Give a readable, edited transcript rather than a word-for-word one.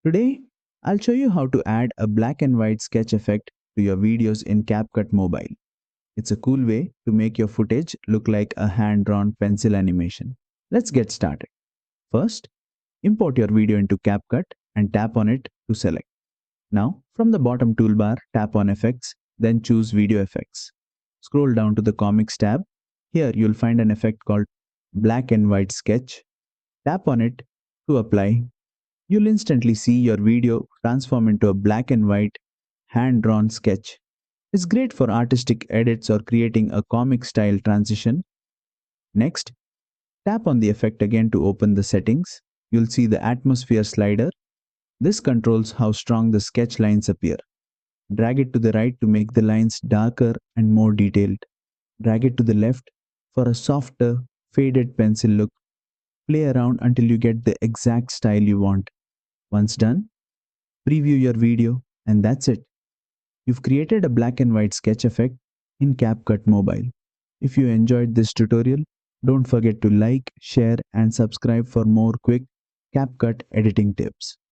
Today, I'll show you how to add a black and white sketch effect to your videos in CapCut Mobile. It's a cool way to make your footage look like a hand-drawn pencil animation. Let's get started. First, import your video into CapCut and tap on it to select. Now, from the bottom toolbar, tap on Effects, then choose Video Effects. Scroll down to the Comics tab. Here you'll find an effect called Black and White Sketch. Tap on it to apply. You'll instantly see your video transform into a black and white hand-drawn sketch. It's great for artistic edits or creating a comic style transition. Next, tap on the effect again to open the settings. You'll see the atmosphere slider. This controls how strong the sketch lines appear. Drag it to the right to make the lines darker and more detailed. Drag it to the left for a softer, faded pencil look. Play around until you get the exact style you want. Once done, preview your video, and that's it. You've created a black and white sketch effect in CapCut Mobile. If you enjoyed this tutorial, don't forget to like, share, and subscribe for more quick CapCut editing tips.